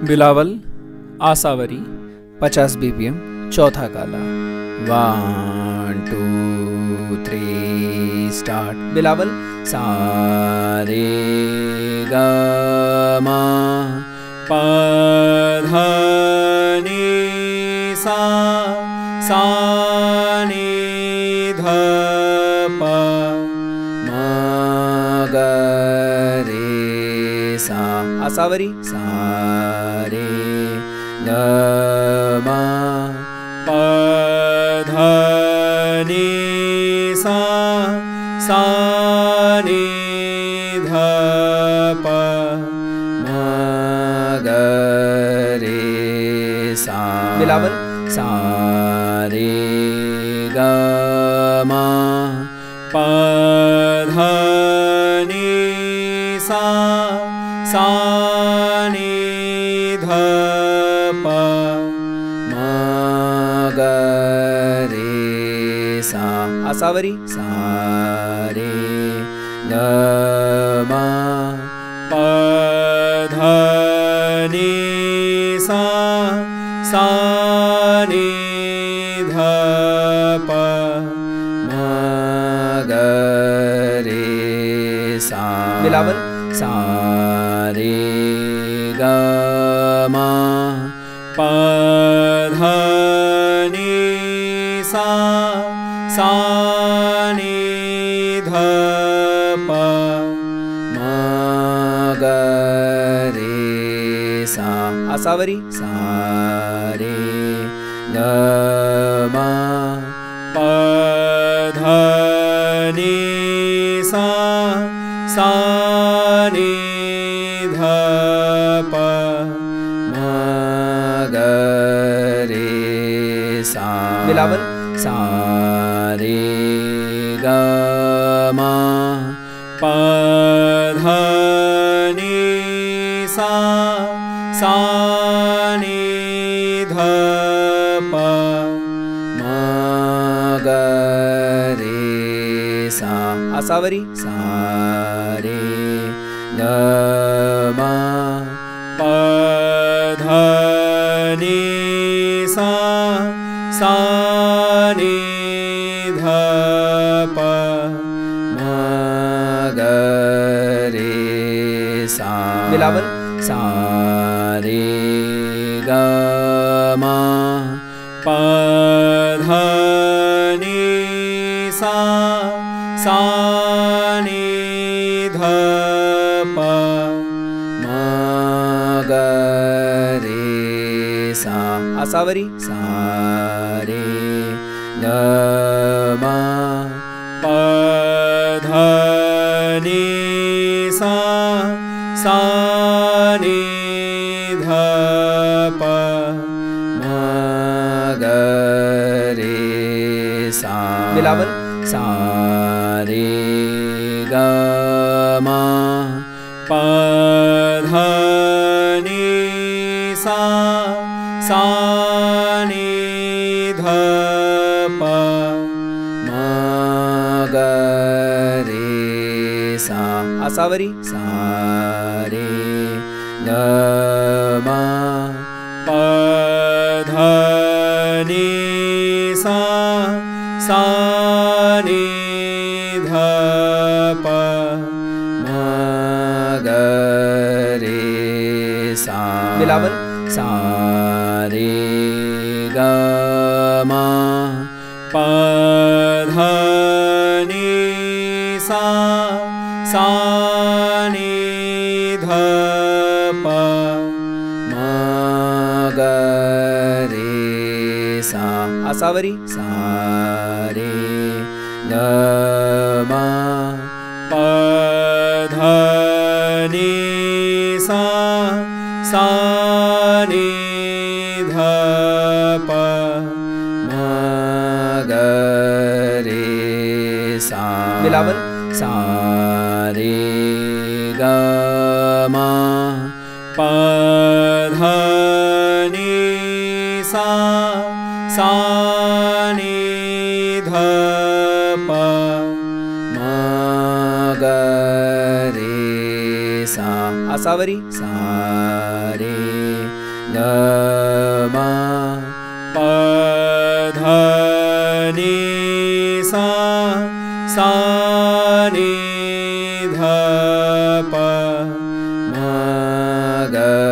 Bilawal Asavari 50 BPM चौथा काला। 1 2 3 start. Bilawal सा रे ग म प ध नि सा नि ध प म ग रे सा। आसावरी सा रे ग म प ध नि सा नि ध प म ग रे सा। बिलावल सा रे ग म प ध नि सा नि ध प म ग रे सा। आसावरी सा रे ग म प ध नि सा नि ध प म ग रे सा। बिलावल सा रे ग म प ध नि सा नि ध प म ग रे सा। आसावरी सा रे ग म प ध नि सा नि ध प म ग रे सा। बिलावल सा रे ग म प ध नि सा नि ध प म ग रे सा। आसावरी सा रे ग म प ध नि सा नि ध प म ग रे सा। बिलावल सा रे ग म प ध नि सा नि ध प म ग रे सा। आसावरी सा रे ग म प ध नि सा नि ध प म ग रे सा। बिलावल सा रे ग म प ध नि सा नि ध प म ग रे सा। आसावरी सा रे ग म प ध नि सा नि ध प म ग रे सा। बिलावल सा रे ग म प ध नि सा नि ध प म ग रे सा। आसावरी सा रे ग म प ध नि सा नि ध प म ग रे सा। बिलावल सा रे ग म प ध नि सा नि ध प म ग रे सा। आसावरी सा रे सा नि ध प म ग